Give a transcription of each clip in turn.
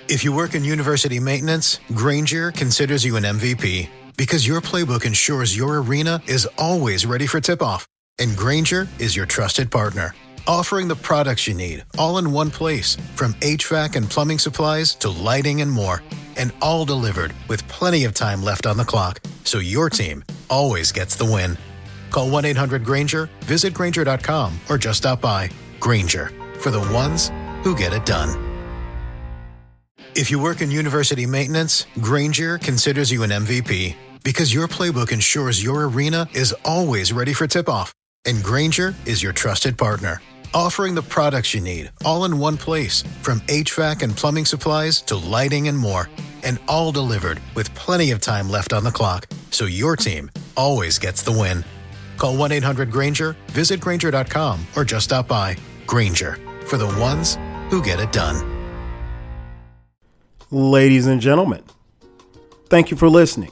If you work in university maintenance, Granger considers you an MVP because your playbook ensures your arena is always ready for tip-off. And Granger is your trusted partner, offering the products you need all in one place, from HVAC and plumbing supplies to lighting and more. And all delivered with plenty of time left on the clock, so your team always gets the win. Call 1-800-GRANGER, visit Granger.com, or just stop by. Granger, for the ones who get it done. If you work in university maintenance, Granger considers you an MVP because your playbook ensures your arena is always ready for tip-off. And Granger is your trusted partner, offering the products you need all in one place, from HVAC and plumbing supplies to lighting and more. And all delivered with plenty of time left on the clock, so your team always gets the win. Call 1-800-GRANGER, visit Granger.com, or just stop by. Granger, for the ones who get it done. Ladies and gentlemen, thank you for listening,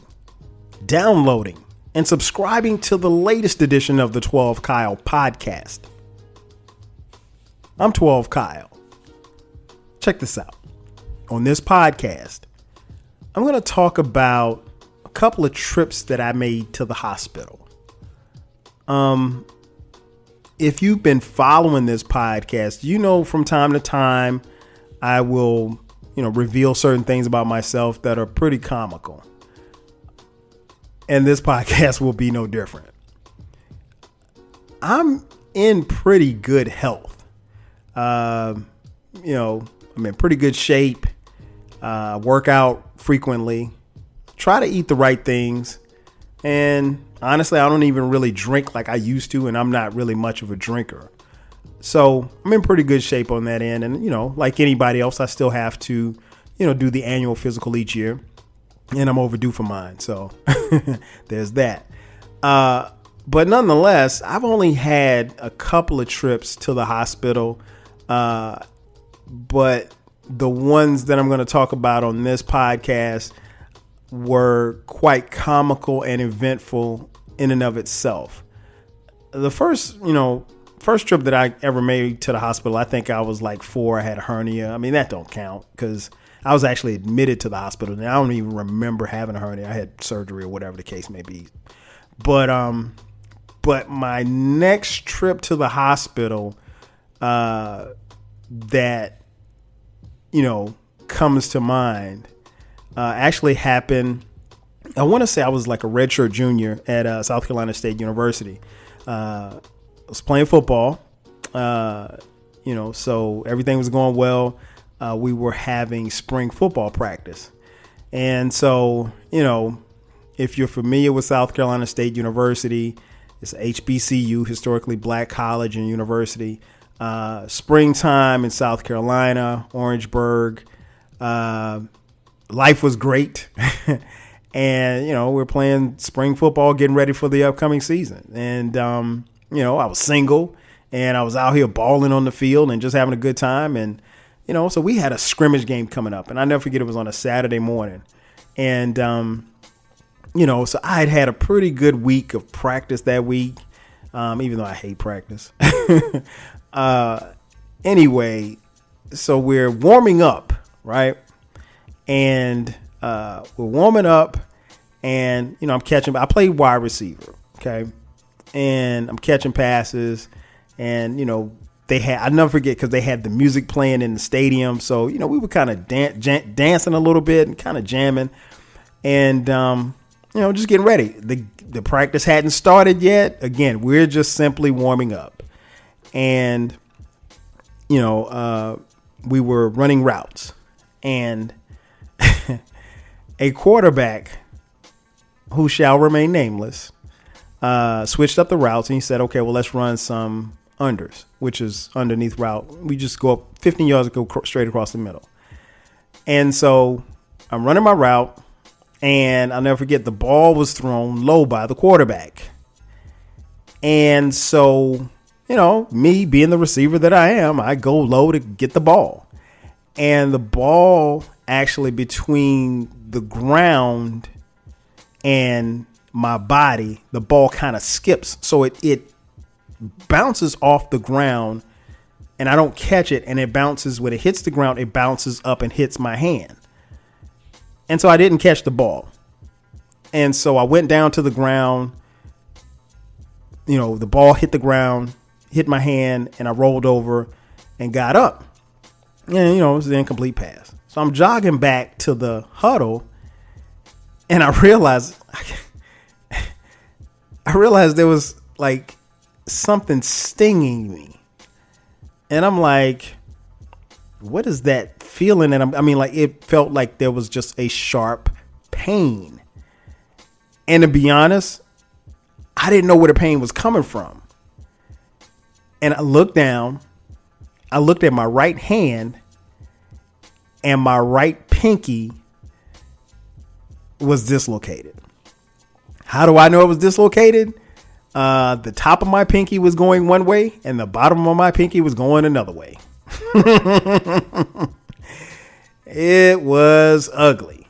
downloading, and subscribing to the latest edition of the 12 Kyle podcast. I'm 12 Kyle. Check this out. On this podcast, I'm going to talk about a couple of trips that I made to the hospital. If you've been following this podcast, you know from time to time I will, reveal certain things about myself that are pretty comical. And this podcast will be no different. I'm in pretty good health. I'm in pretty good shape. Work out frequently. Try to eat the right things. And honestly, I don't even really drink like I used to, and I'm not really much of a drinker. So I'm in pretty good shape on that end. And, like anybody else, I still have to, do the annual physical each year. And I'm overdue for mine. So there's that. But nonetheless, I've only had a couple of trips to the hospital. But the ones that I'm going to talk about on this podcast were quite comical and eventful in and of itself. The first trip that I ever made to the hospital, I think I was like 4. I had a hernia. I mean, that don't count because I was actually admitted to the hospital, and I don't even remember having a hernia. I had surgery or whatever the case may be. But my next trip to the hospital that comes to mind actually happened. I want to say I was like a redshirt junior at South Carolina State University. I was playing football, so everything was going well. We were having spring football practice. And so, if you're familiar with South Carolina State University, it's HBCU, historically black college and university. Springtime in South Carolina, Orangeburg. Life was great. And, we're playing spring football, getting ready for the upcoming season. And, I was single and I was out here balling on the field and just having a good time. And, so we had a scrimmage game coming up, and I never forget, it was on a Saturday morning. And, so I had a pretty good week of practice that week, even though I hate practice. Anyway, so we're warming up, right? And we're warming up, and, I play wide receiver, okay? And I'm catching passes, and, I'll never forget, because they had the music playing in the stadium. So, we were kind of dancing a little bit and kind of jamming and, just getting ready. The practice hadn't started yet. Again, we're just simply warming up. And, we were running routes, and a quarterback who shall remain nameless switched up the routes, and he said, okay, well, let's run some unders, which is underneath route. We just go up 15 yards and go straight across the middle. And so I'm running my route, and I'll never forget, the ball was thrown low by the quarterback. And so, me being the receiver that I am, I go low to get the ball. And the ball actually, between the ground and my body, the ball kind of skips. So it bounces off the ground and I don't catch it, and it bounces. When it hits the ground, it bounces up and hits my hand. And so I didn't catch the ball. And so I went down to the ground. You know, the ball hit the ground, hit my hand, and I rolled over and got up. And, you know, it was an incomplete pass. So I'm jogging back to the huddle, and I realized there was like something stinging me. And I'm like, what is that feeling? And I mean, like, it felt like there was just a sharp pain. And to be honest, I didn't know where the pain was coming from. And I looked down, I looked at my right hand, and my right pinky was dislocated. How do I know it was dislocated? The top of my pinky was going one way and the bottom of my pinky was going another way. It was ugly.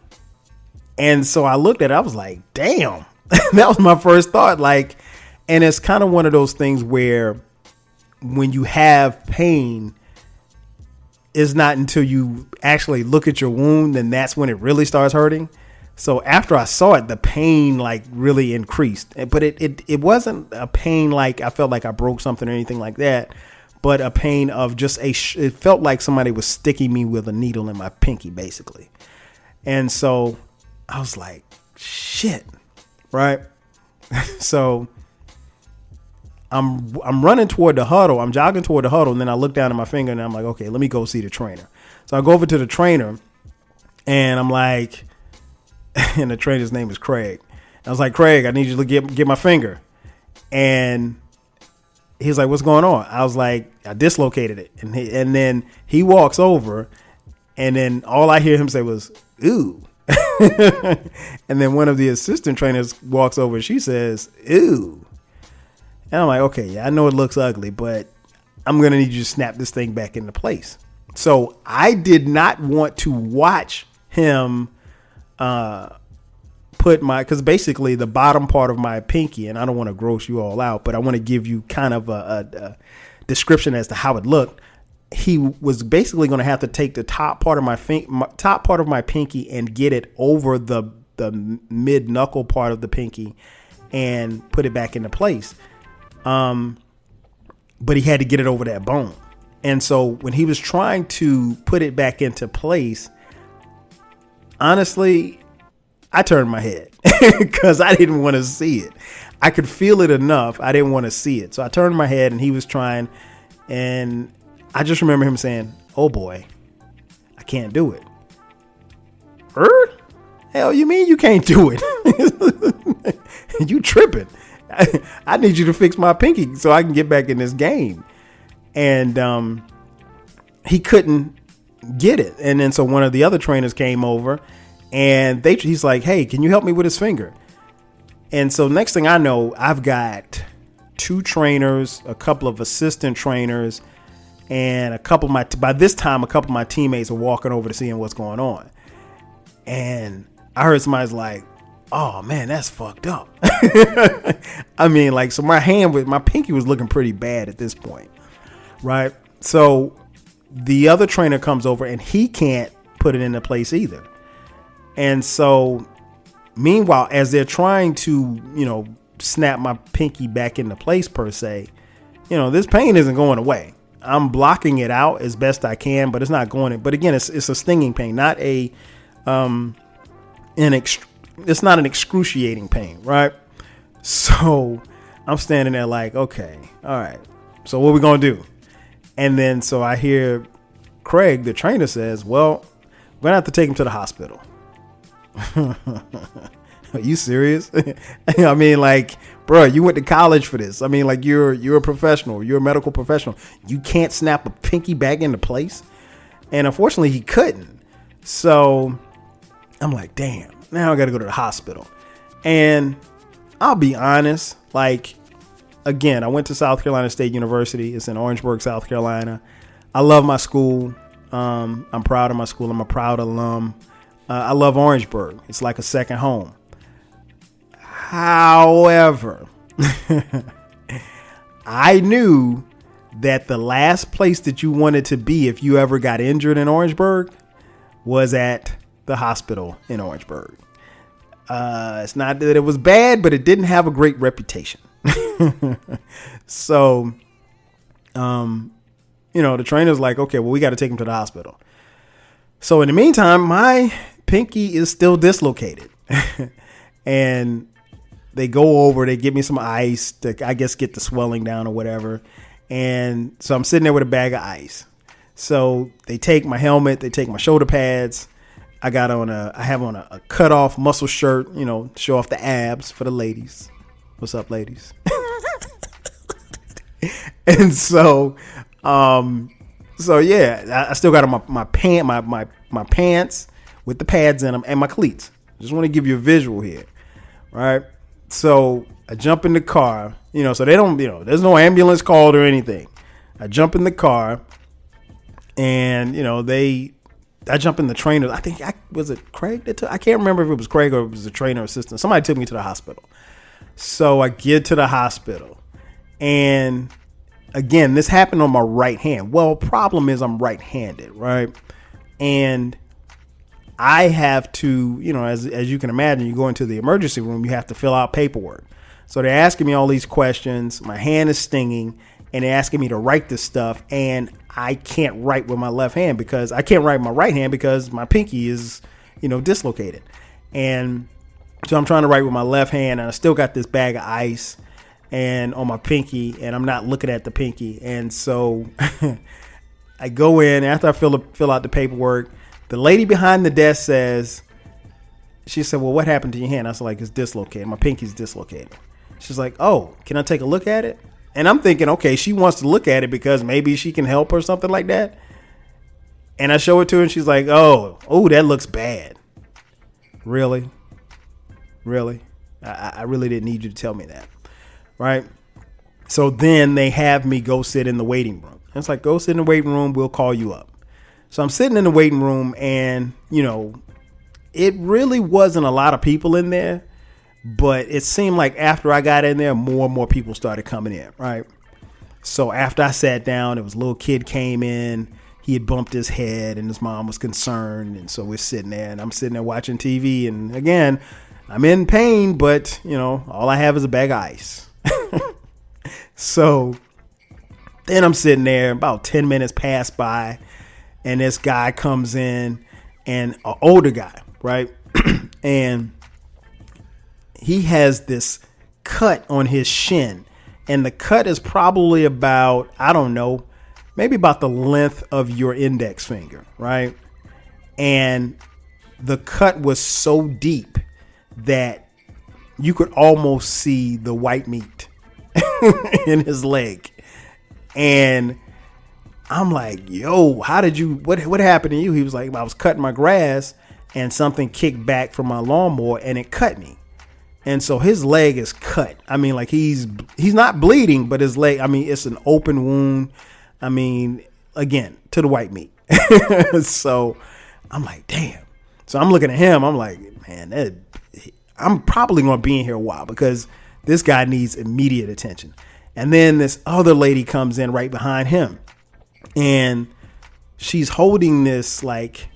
And so I looked at it, I was like, damn. That was my first thought. Like, and it's kind of one of those things where when you have pain, it's not until you actually look at your wound, then that's when it really starts hurting. So after I saw it, the pain like really increased, but it wasn't a pain like I felt like I broke something or anything like that, but a pain of just it felt like somebody was sticking me with a needle in my pinky, basically. And so I was like, shit, right? So I'm running toward the huddle. I'm jogging toward the huddle. And then I look down at my finger and I'm like, okay, let me go see the trainer. So I go over to the trainer and I'm like, and the trainer's name is Craig. I was like, Craig, I need you to get my finger. And he's like, what's going on? I was like, I dislocated it. And then he walks over and then all I hear him say was, ooh. And then one of the assistant trainers walks over and she says, ooh. And I'm like, okay, yeah, I know it looks ugly, but I'm going to need you to snap this thing back into place. So I did not want to watch him because basically the bottom part of my pinky, and I don't want to gross you all out, but I want to give you kind of a description as to how it looked. He was basically going to have to take the top part of my pinky and get it over the mid knuckle part of the pinky and put it back into place. But he had to get it over that bone. And so when he was trying to put it back into place, honestly, I turned my head because I didn't want to see it. I could feel it enough. I didn't want to see it. So I turned my head and he was trying, and I just remember him saying, oh boy, I can't do it. Hell, you mean you can't do it? You tripping. I need you to fix my pinky so I can get back in this game. And he couldn't get it. And then so one of the other trainers came over and he's like, hey, can you help me with his finger? And so next thing I know, I've got 2 trainers, a couple of assistant trainers, and by this time, a couple of my teammates are walking over to seeing what's going on. And I heard somebody's like, oh man, that's fucked up. I mean, like, so my pinky was looking pretty bad at this point. Right. So the other trainer comes over and he can't put it into place either. And so meanwhile, as they're trying to, snap my pinky back into place per se, this pain isn't going away. I'm blocking it out as best I can, but it's not going in. But again, it's a stinging pain, not it's not an excruciating pain. Right. So I'm standing there like, okay, all right. So what are we going to do? And then so I hear Craig, the trainer, says, well, we're going to have to take him to the hospital. Are you serious? I mean, like, bro, you went to college for this. I mean, like, you're a professional. You're a medical professional. You can't snap a pinky back into place. And unfortunately, he couldn't. So I'm like, damn, now I got to go to the hospital. And I'll be honest, like, again, I went to South Carolina State University. It's in Orangeburg, South Carolina. I love my school. I'm proud of my school. I'm a proud alum. I love Orangeburg. It's like a second home. However, I knew that the last place that you wanted to be if you ever got injured in Orangeburg was at the hospital in Orangeburg. It's not that it was bad, but it didn't have a great reputation. So, the trainer's like, okay, well, we got to take him to the hospital. So in the meantime, my pinky is still dislocated. And they go over, they give me some ice to, I guess, get the swelling down or whatever. And so I'm sitting there with a bag of ice. So they take my helmet, they take my shoulder pads. I have on a cut off muscle shirt, show off the abs for the ladies. What's up, ladies? And so yeah, I still got on my pants with the pads in them and my cleats. Just want to give you a visual here, right? So I jump in the car, so they don't, there's no ambulance called or anything. I jump in the car, and I jump in the trainer. I think was it Craig that took? I can't remember if it was Craig or it was the trainer assistant. Somebody took me to the hospital. So I get to the hospital, and again, this happened on my right hand. Well, problem is I'm right-handed, right? And I have to, as you can imagine, you go into the emergency room, you have to fill out paperwork. So they're asking me all these questions. My hand is stinging, and they're asking me to write this stuff. And I can't write with my left hand because I can't write with my right hand because my pinky is, dislocated. And so I'm trying to write with my left hand, and I still got this bag of ice and on my pinky, and I'm not looking at the pinky. And so I go in after I fill out the paperwork. The lady behind the desk she said, well, what happened to your hand? I was like, it's dislocated. My pinky's dislocated. She's like, oh, can I take a look at it? And I'm thinking, okay, she wants to look at it because maybe she can help or something like that. And I show it to her, and she's like, oh, that looks bad. Really? I really didn't need you to tell me that. Right? So then they have me go sit in the waiting room. And it's like, go sit in the waiting room. We'll call you up. So I'm sitting in the waiting room, and, it really wasn't a lot of people in there, but it seemed like after I got in there, more and more people started coming in, right? So after I sat down, there was a little kid came in. He had bumped his head, and his mom was concerned. And so we're sitting there, and I'm sitting there watching TV. And again, I'm in pain, but, all I have is a bag of ice. So then I'm sitting there, about 10 minutes pass by, and this guy comes in, and an older guy, right? And he has this cut on his shin, and the cut is probably about, I don't know, maybe about the length of your index finger, right? And the cut was so deep that you could almost see the white meat in his leg. And I'm like, yo, what happened to you? He was like, I was cutting my grass and something kicked back from my lawnmower and it cut me. And so his leg is cut. I mean, like he's not bleeding, but his leg, it's an open wound. Again, to the white meat. So I'm like, damn. So I'm looking at him. I'm like, man, I'm probably going to be in here a while because this guy needs immediate attention. And then this other lady comes in right behind him. And she's holding this like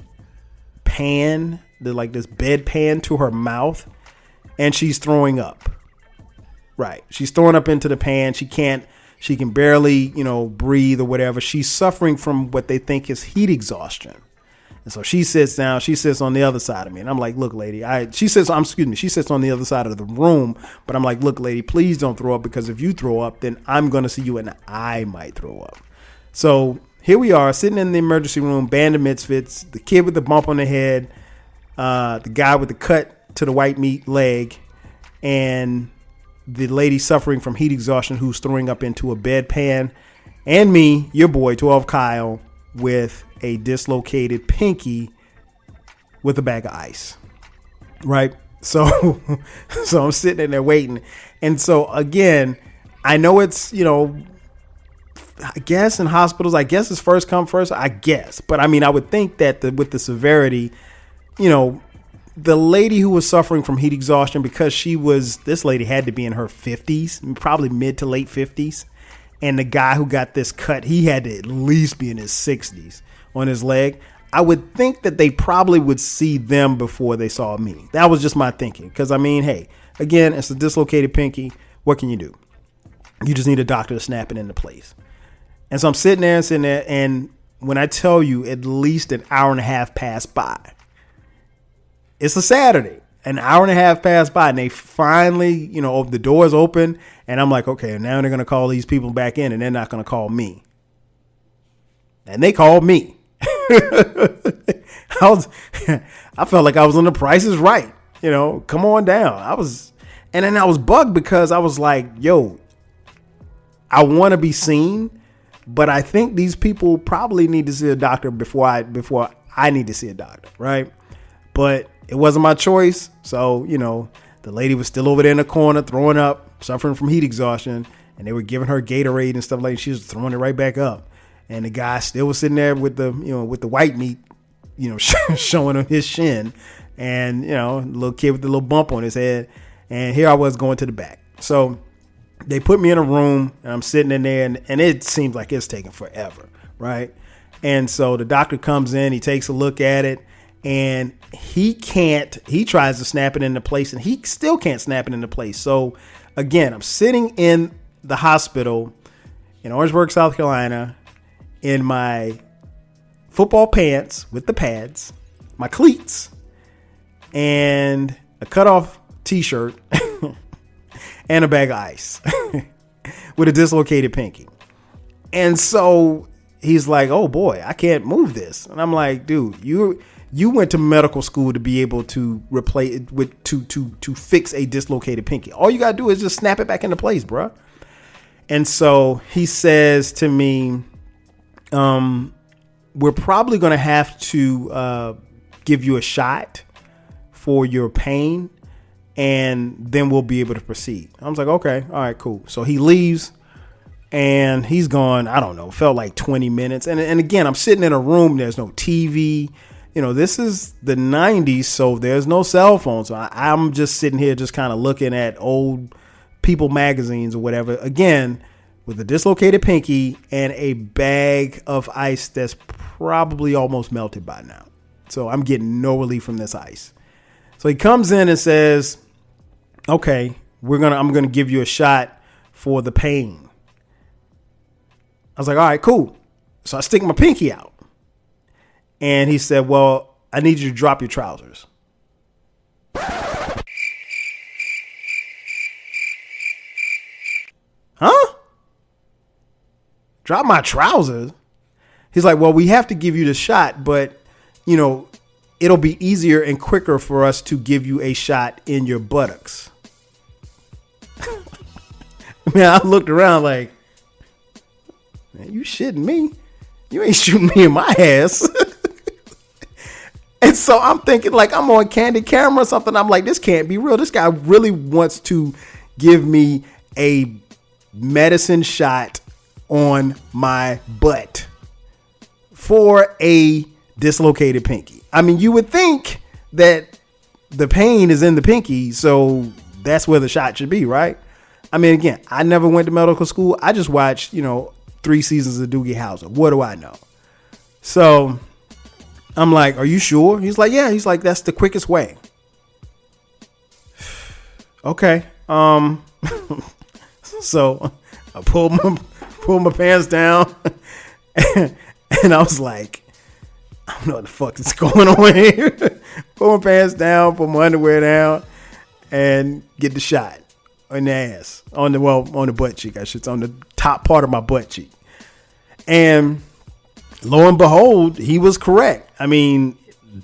pan, this bed pan to her mouth, and she's throwing up. Right. She's throwing up into the pan. She can barely, breathe or whatever. She's suffering from what they think is heat exhaustion. And so she sits down, she sits on the other side of me. And I'm like, look, lady, she sits on the other side of the room. But I'm like, look, lady, please don't throw up, because if you throw up, then I'm going to see you and I might throw up. So here we are sitting in the emergency room, band of misfits, the kid with the bump on the head, the guy with the cut to the white meat leg, and the lady suffering from heat exhaustion who's throwing up into a bedpan, and me, your boy, 12 Kyle, with a dislocated pinky with a bag of ice. Right? So I'm sitting in there waiting. And so again, I know it's, I guess in hospitals, it's first come first, I guess. But I would think that with the severity, the lady who was suffering from heat exhaustion, because this lady had to be in her 50s, probably mid to late 50s. and the guy who got this cut, he had to at least be in his 60s on his leg. I would think that they probably would see them before they saw me. That was just my thinking. Because, I mean, hey, again, it's a dislocated pinky. What can you do? You just need a doctor to snap it into place. And so I'm sitting there, and when I tell you at least an hour and a half passed by, it's a Saturday. An hour and a half passed by, and they finally, the doors open, and I'm like, okay, now they're going to call these people back in, and they're not going to call me. And they called me. I felt like I was on The Price is Right. Come on down. And then I was bugged because I was like, yo, I want to be seen, but I think these people probably need to see a doctor before I need to see a doctor, right? But it wasn't my choice. So, the lady was still over there in the corner throwing up, suffering from heat exhaustion, and they were giving her Gatorade and stuff like that. She was throwing it right back up. And the guy still was sitting there with the white meat, showing him his shin, and, the little kid with the little bump on his head. And here I was going to the back. So they put me in a room, and I'm sitting in there, and it seems like it's taking forever, right? And so the doctor comes in, he takes a look at it, and he tries to snap it into place, and he still can't snap it into place. So again, I'm sitting in the hospital in Orangeburg, South Carolina, in my football pants with the pads, my cleats, and a cutoff t-shirt and a bag of ice with a dislocated pinky. And so he's like, oh boy, I can't move this. And I'm like, dude, you went to medical school to be able to replace it with to fix a dislocated pinky. All you gotta do is just snap it back into place, bruh. And so he says to me, we're probably going to have to give you a shot for your pain, and then we'll be able to proceed. I was like, okay, all right, cool. So he leaves, and he's gone, I don't know, felt like 20 minutes. And again, I'm sitting in a room. There's no TV. This is the 90s, so there's no cell phone. So I'm just sitting here just kind of looking at old People magazines or whatever. Again, with a dislocated pinky and a bag of ice that's probably almost melted by now. So I'm getting no relief from this ice. So he comes in and says, okay, I'm going to give you a shot for the pain. I was like, all right, cool. So I stick my pinky out. And he said, well, I need you to drop your trousers. Huh? Drop my trousers? He's like, well, we have to give you the shot, but, it'll be easier and quicker for us to give you a shot in your buttocks. Man, I looked around like, man, you shitting me? You ain't shooting me in my ass. And so I'm thinking like I'm on candid camera or something. I'm like, this can't be real. This guy really wants to give me a medicine shot on my butt for a dislocated pinky. I mean, you would think that the pain is in the pinky, so that's where the shot should be, right? I mean, again, I never went to medical school. I just watched, 3 seasons of Doogie Howser. What do I know? So I'm like, are you sure? He's like, yeah. He's like, that's the quickest way. Okay. So I pulled my pants down and I was like, I don't know what the fuck is going on here. Pull my pants down, put my underwear down, and get the shot in the ass. On the butt cheek, I should say, on the top part of my butt cheek. And lo and behold, he was correct. I mean,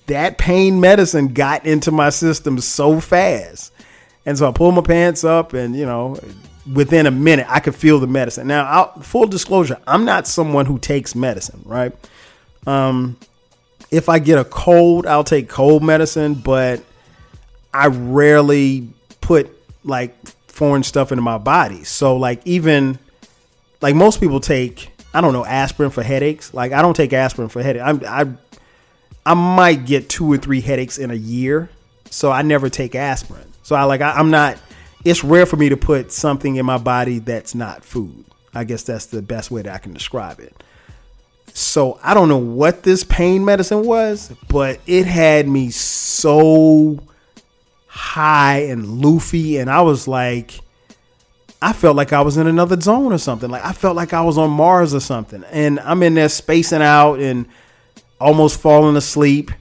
that pain medicine got into my system so fast. And so I pulled my pants up and, within a minute, I could feel the medicine. Now, full disclosure, I'm not someone who takes medicine, right? If I get a cold, I'll take cold medicine, but I rarely put like foreign stuff into my body. So like even like most people take, I don't know, aspirin for headaches. Like I don't take aspirin for headaches. I might get 2 or 3 headaches in a year. So I never take aspirin. So I'm not, it's rare for me to put something in my body that's not food. I guess that's the best way that I can describe it. So I don't know what this pain medicine was, but it had me so high and loofy. And I was like, I felt like I was in another zone or something. Like I felt like I was on Mars or something. And I'm in there spacing out and almost falling asleep.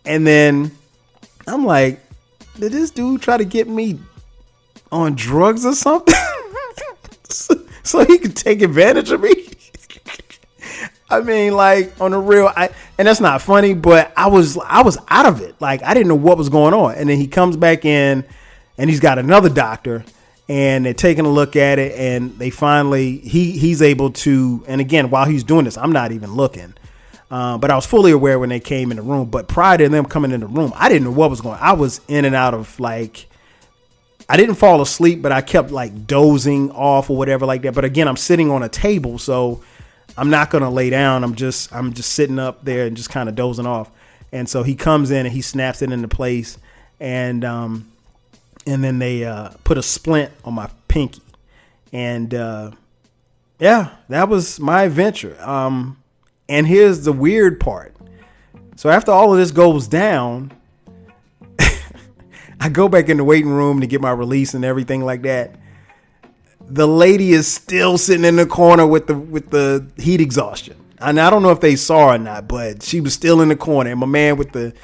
And then I'm like, did this dude try to get me on drugs or something? so he could take advantage of me? I mean, like on the real, and that's not funny, but I was out of it. Like I didn't know what was going on. And then he comes back in and he's got another doctor and they're taking a look at it and they finally, he's able to, and again, while he's doing this, I'm not even looking. But I was fully aware when they came in the room, but prior to them coming in the room, I didn't know what was going on. I was in and out of like, I didn't fall asleep, but I kept like dozing off or whatever like that. But again, I'm sitting on a table, so I'm not going to lay down. I'm just sitting up there and just kind of dozing off. And so he comes in and he snaps it into place. And then they put a splint on my pinky. And yeah, that was my adventure. And here's the weird part. So after all of this goes down, I go back in the waiting room to get my release and everything like that. The lady is still sitting in the corner with the heat exhaustion. And I don't know if they saw her or not, but she was still in the corner. And my man with the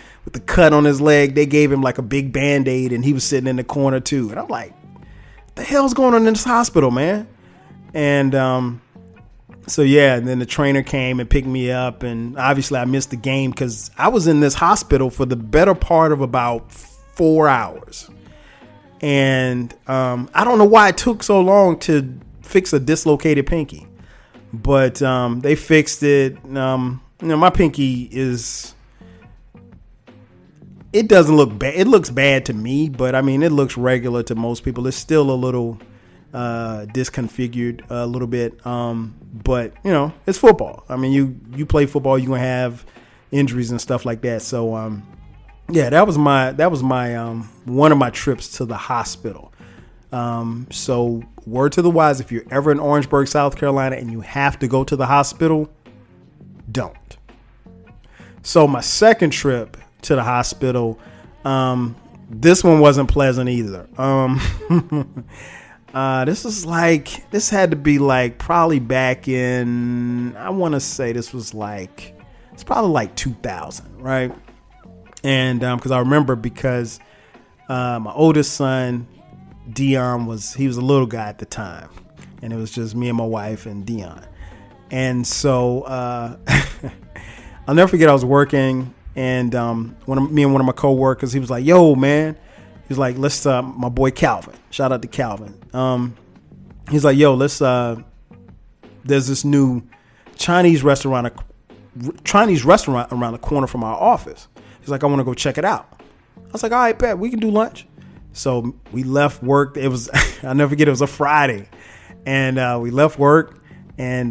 cut on his leg, they gave him like a big Band-Aid and he was sitting in the corner too. And I'm like, what the hell's going on in this hospital, man? And so yeah, and then the trainer came and picked me up, and obviously I missed the game because I was in this hospital for the better part of about 4 hours. And I don't know why it took so long to fix a dislocated pinky, but they fixed it. My pinky it doesn't look bad. It looks bad to me, but I mean, it looks regular to most people. It's still a little disconfigured a little bit. But it's football. I mean, you play football, you're going to have injuries and stuff like that. So, yeah, that was my one of my trips to the hospital. So word to the wise, if you're ever in Orangeburg, South Carolina, and you have to go to the hospital, don't. So my second trip to the hospital, this one wasn't pleasant either. This had to be like probably back in, I want to say this was like, it's probably like 2000, right? And because I remember because my oldest son, Dion, he was a little guy at the time. And it was just me and my wife and Dion. And so I'll never forget I was working and me and one of my coworkers, he was like, yo, man. He's like, let's, my boy Calvin, shout out to Calvin. He's like, yo, let's, there's this new Chinese restaurant around the corner from our office. He's like, I want to go check it out. I was like, all right, bet, we can do lunch. So we left work. It was, I'll never forget, it was a Friday. And we left work and,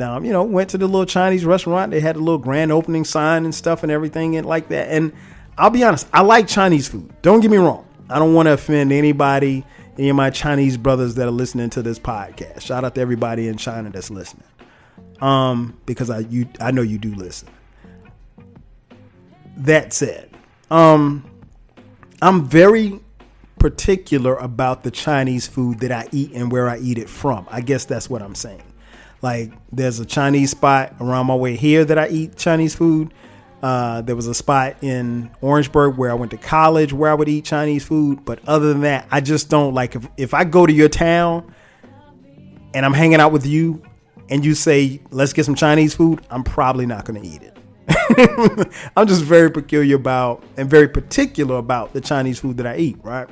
went to the little Chinese restaurant. They had a little grand opening sign and stuff and everything and like that. And I'll be honest, I like Chinese food. Don't get me wrong. I don't want to offend anybody, any of my Chinese brothers that are listening to this podcast. Shout out to everybody in China that's listening. Because I know you do listen. That said, I'm very particular about the Chinese food that I eat and where I eat it from. I guess that's what I'm saying. Like there's a Chinese spot around my way here that I eat Chinese food. There was a spot in Orangeburg where I went to college where I would eat Chinese food. But other than that, I just don't like if I go to your town and I'm hanging out with you and you say, let's get some Chinese food, I'm probably not going to eat it. I'm just very particular about the Chinese food that I eat. Right.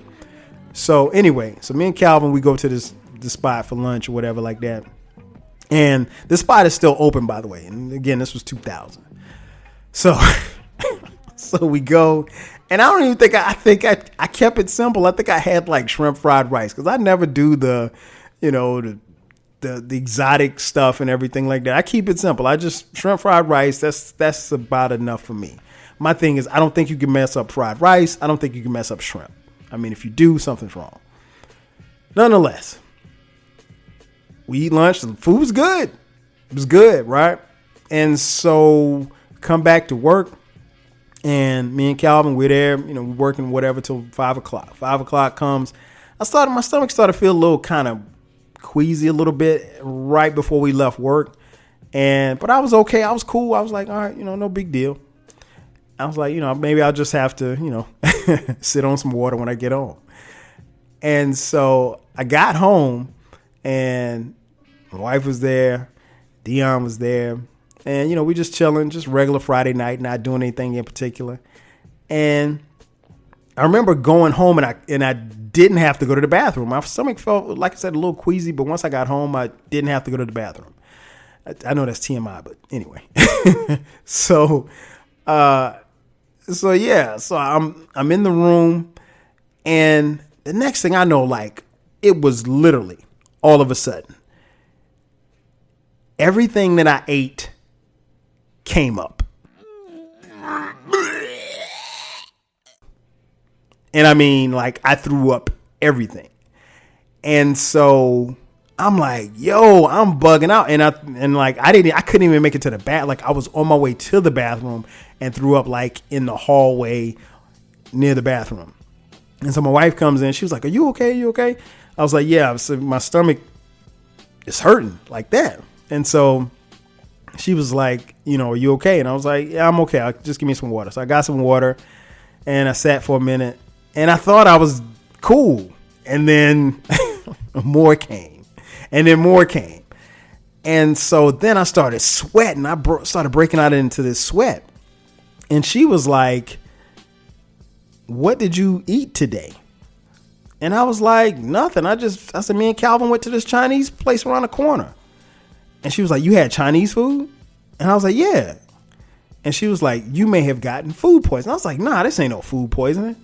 So anyway, so me and Calvin, we go to this spot for lunch or whatever like that. And this spot is still open, by the way. And again, this was 2000. So we go, and I don't even think I kept it simple. I think I had like shrimp fried rice because I never do the exotic stuff and everything like that. I keep it simple. I just shrimp fried rice. That's about enough for me. My thing is, I don't think you can mess up fried rice. I don't think you can mess up shrimp. I mean, if you do, something's wrong. Nonetheless, we eat lunch. The food was good. It was good, right? And so come back to work, and me and Calvin, we're there, we're working whatever till 5 o'clock. 5 o'clock comes. My stomach started to feel a little kind of queasy a little bit right before we left work. But I was okay. I was cool. I was like, all right, no big deal. I was like, maybe I'll just have to, sit on some water when I get home. And so I got home, and my wife was there. Dion was there. And, we just chilling, just regular Friday night, not doing anything in particular. And I remember going home, and I didn't have to go to the bathroom. My stomach felt, like I said, a little queasy, but once I got home, I didn't have to go to the bathroom. I know that's TMI, but anyway. So I'm in the room, and the next thing I know, like, it was literally all of a sudden, everything that I ate came up. And I mean, like, I threw up everything. And so I'm like, yo, I'm bugging out. I couldn't even make it to the bath. Like, I was on my way to the bathroom and threw up, like, in the hallway near the bathroom. And so my wife comes in. She was like, are you okay? You okay? I was like, yeah. So my stomach is hurting like that. And so she was like, are you okay? And I was like, yeah, I'm okay. Just give me some water. So I got some water, and I sat for a minute, and I thought I was cool. And then more came, and then more came. And so then I started sweating. I started breaking out into this sweat. And she was like, what did you eat today? And I was like, nothing. I said, me and Calvin went to this Chinese place around the corner. And she was like, you had Chinese food? And I was like, yeah. And she was like, you may have gotten food poisoning. I was like, nah, this ain't no food poisoning.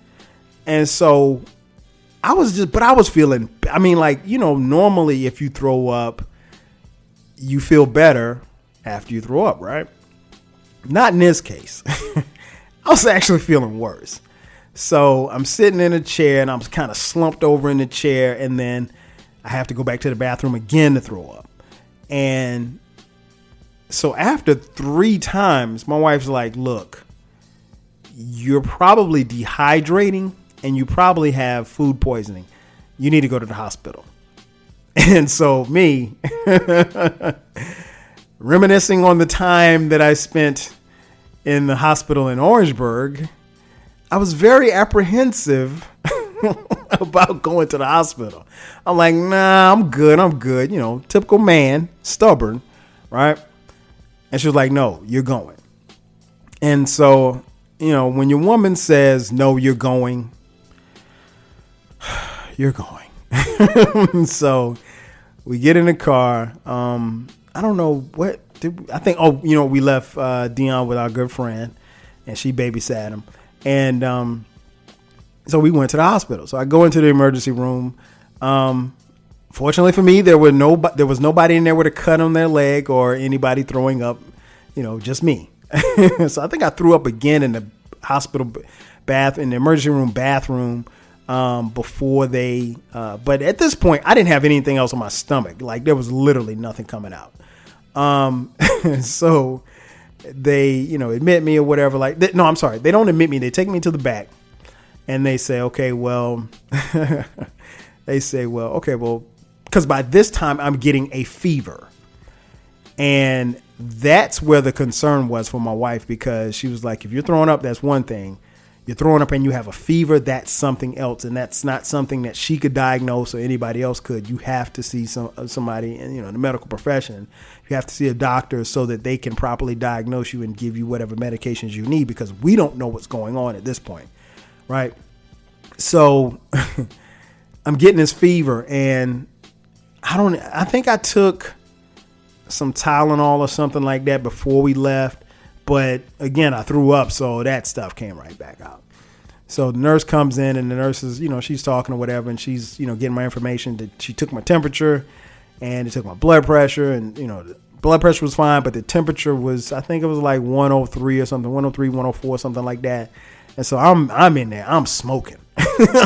And so I was feeling, normally if you throw up, you feel better after you throw up, right? Not in this case. I was actually feeling worse. So I'm sitting in a chair, and I'm kind of slumped over in the chair, and then I have to go back to the bathroom again to throw up. And so after 3 times, my wife's like, look, you're probably dehydrating, and you probably have food poisoning. You need to go to the hospital. And so me, reminiscing on the time that I spent in the hospital in Orangeburg, I was very apprehensive about going to the hospital. I'm like, nah, I'm good. Typical man, stubborn, right? And she was like, no, you're going. And so, when your woman says, no, you're going, you're going. So we get in the car. I don't know what, we left Dion with our good friend, and she babysat him. And so we went to the hospital. So I go into the emergency room. Fortunately for me, there was nobody in there with a cut on their leg or anybody throwing up, just me. So I think I threw up again in the hospital in the emergency room bathroom before they. But at this point, I didn't have anything else on my stomach. Like, there was literally nothing coming out. So they, admit me or whatever. No, I'm sorry. They don't admit me. They take me to the back, and they say, okay, well, because by this time I'm getting a fever. And that's where the concern was for my wife, because she was like, if you're throwing up, that's one thing. You're throwing up and you have a fever, that's something else. And that's not something that she could diagnose or anybody else could. You have to see somebody in, the medical profession. You have to see a doctor so that they can properly diagnose you and give you whatever medications you need, because we don't know what's going on at this point. Right. So I'm getting this fever, and I think I took some Tylenol or something like that before we left. But again, I threw up, so that stuff came right back out. So the nurse comes in, and the nurse is, she's talking or whatever, and she's, getting my information. That she took my temperature, and they took my blood pressure, and, the blood pressure was fine, but the temperature was, I think it was like 103 or something, 103, 104, something like that. And so I'm in there, I'm smoking,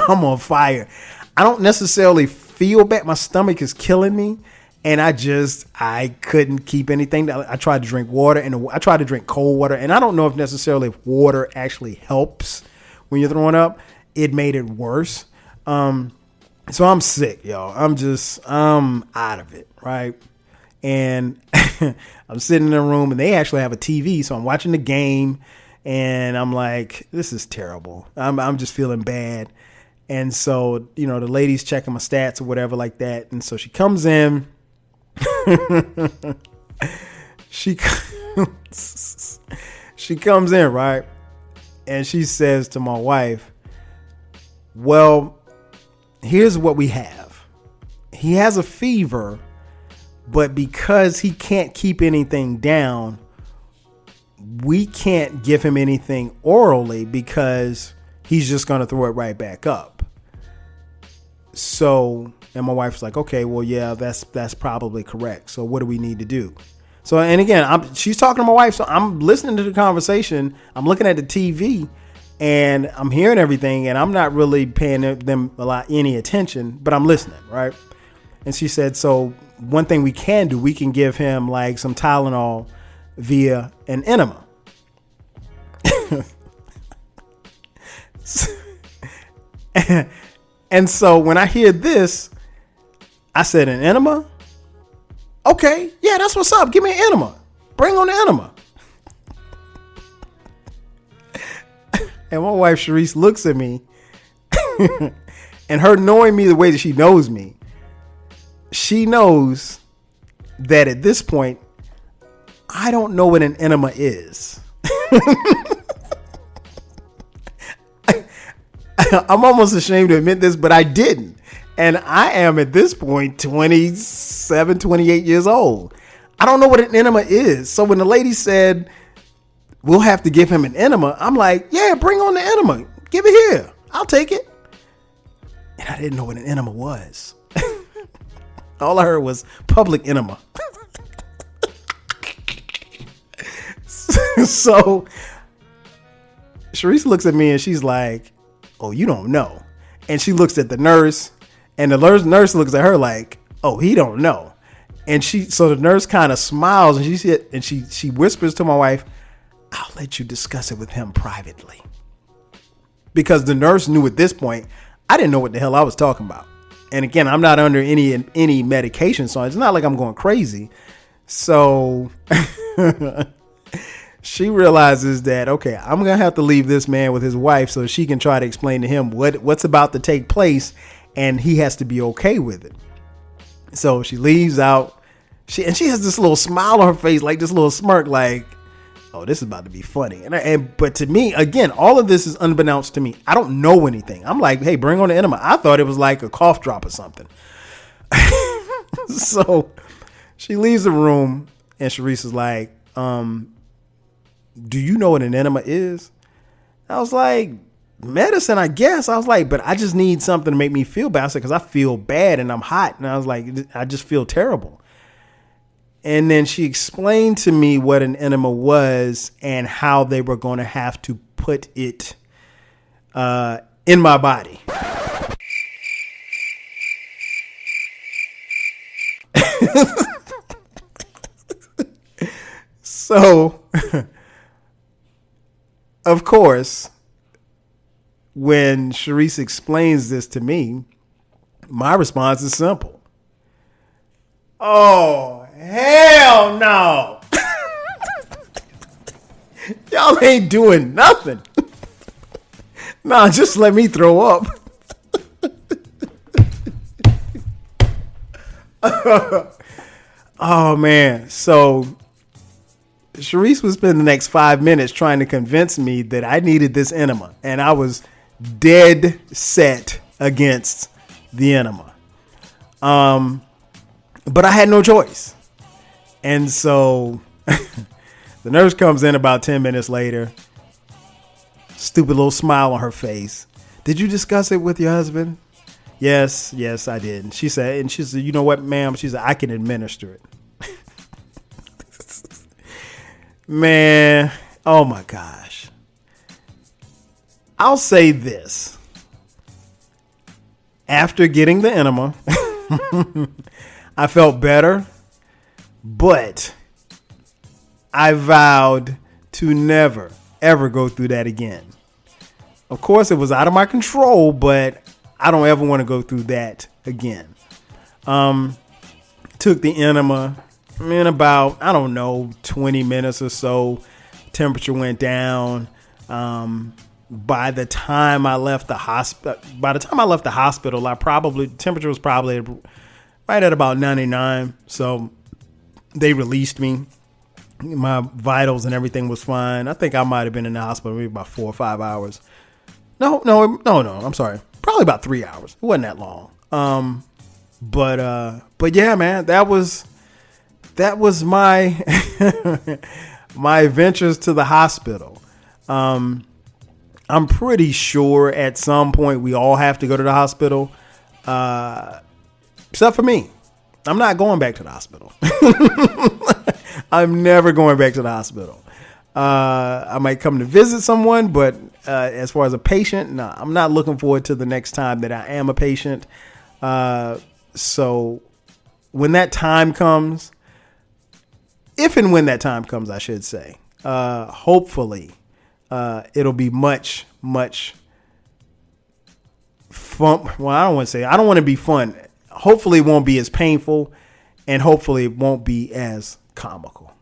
I'm on fire. I don't necessarily feel bad. My stomach is killing me, And I couldn't keep anything. I tried to drink water, and I tried to drink cold water. And I don't know if necessarily if water actually helps when you're throwing up. It made it worse. So I'm sick, y'all. I'm out of it, right? And I'm sitting in a room, and they actually have a TV. So I'm watching the game, and I'm like, this is terrible. I'm just feeling bad. And so, the lady's checking my stats or whatever like that. And so she comes in. she comes in, right? And she says to my wife, well, here's what we have. He has a fever, but because he can't keep anything down, we can't give him anything orally because he's just going to throw it right back up. So, and my wife's like, okay, well, yeah, that's probably correct. So what do we need to do? So, and again, she's talking to my wife. So I'm listening to the conversation. I'm looking at the TV and I'm hearing everything, and I'm not really paying them any attention, but I'm listening. Right. And she said, so one thing we can do, we can give him like some Tylenol via an enema. And so when I hear this, I said, an enema? Okay, yeah, that's what's up. Give me an enema. Bring on the enema. And my wife, Sharice, looks at me and her knowing me the way that she knows me, she knows that at this point, I don't know what an enema is. I'm almost ashamed to admit this, but I didn't. And I am at this point 27, 28 years old. I don't know what an enema is. So when the lady said, we'll have to give him an enema, I'm like, yeah, bring on the enema. Give it here. I'll take it. And I didn't know what an enema was. All I heard was public enema. So Sharice looks at me and she's like, oh, you don't know. And she looks at the nurse, and the nurse looks at her like, oh, he don't know. And so the nurse kind of smiles, and she whispers to my wife, I'll let you discuss it with him privately. Because the nurse knew at this point, I didn't know what the hell I was talking about. And again, I'm not under any medication, so it's not like I'm going crazy. So she realizes that, okay, I'm going to have to leave this man with his wife so she can try to explain to him what's about to take place, and he has to be okay with it. So she leaves out. She has this little smile on her face, like this little smirk, like, oh, this is about to be funny. But to me, again, all of this is unbeknownst to me. I don't know anything. I'm like, hey, bring on the enema. I thought it was like a cough drop or something. So she leaves the room, and Sharice is like, do you know what an enema is? I was like, medicine, I guess. I was like, but I just need something to make me feel better because I feel bad and I'm hot. And I was like, I just feel terrible. And then she explained to me what an enema was and how they were going to have to put it in my body. So, of course, when Sharice explains this to me, my response is simple. Oh, hell no. Y'all ain't doing nothing. Nah, just let me throw up. Oh, man. So Sharice would spend the next 5 minutes trying to convince me that I needed this enema. And I was dead set against the enema. But I had no choice. And so the nurse comes in about 10 minutes later. Stupid little smile on her face. Did you discuss it with your husband? Yes, I did. And she said, you know what, ma'am? She said, I can administer it. Man, oh my gosh. I'll say this. After getting the enema, I felt better, but I vowed to never, ever go through that again. Of course, it was out of my control, but I don't ever want to go through that again. Took the enema in about, 20 minutes or so. Temperature went down. By the time I left the hospital, temperature was probably right at about 99. So they released me. My vitals and everything was fine. I think I might have been in the hospital maybe about 4 or 5 hours. No. I'm sorry. Probably about 3 hours. It wasn't that long. But yeah, man, that was my my adventures to the hospital. I'm pretty sure at some point we all have to go to the hospital, except for me. I'm not going back to the hospital. I'm never going back to the hospital. I might come to visit someone, but as far as a patient, no, I'm not looking forward to the next time that I am a patient. So when that time comes, if and when that time comes, I should say, hopefully it'll be much, much fun. Well, I don't want to be fun. Hopefully it won't be as painful, and hopefully it won't be as comical.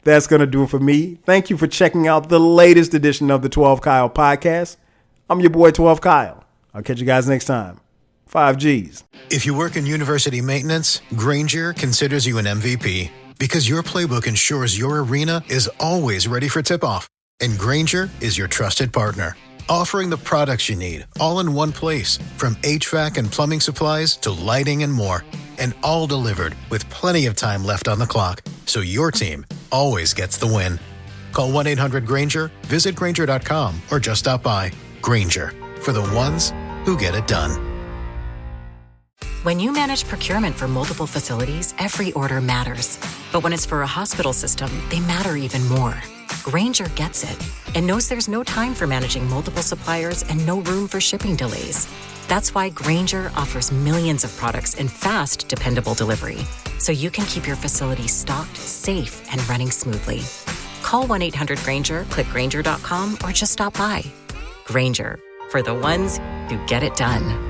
That's going to do it for me. Thank you for checking out the latest edition of the 12 Kyle podcast. I'm your boy 12 Kyle. I'll catch you guys next time. 5Gs. If you work in university maintenance, Granger considers you an MVP because your playbook ensures your arena is always ready for tip-off. And Granger is your trusted partner, offering the products you need all in one place, from HVAC and plumbing supplies to lighting and more. And all delivered with plenty of time left on the clock, so your team always gets the win. Call 1-800-GRANGER, visit Granger.com, or just stop by. Granger, for the ones who get it done. When you manage procurement for multiple facilities, every order matters. But when it's for a hospital system, they matter even more. Grainger gets it and knows there's no time for managing multiple suppliers and no room for shipping delays. That's why Grainger offers millions of products in fast, dependable delivery, so you can keep your facility stocked, safe, and running smoothly. Call 1-800-GRAINGER, click Grainger.com, or just stop by. Grainger, for the ones who get it done.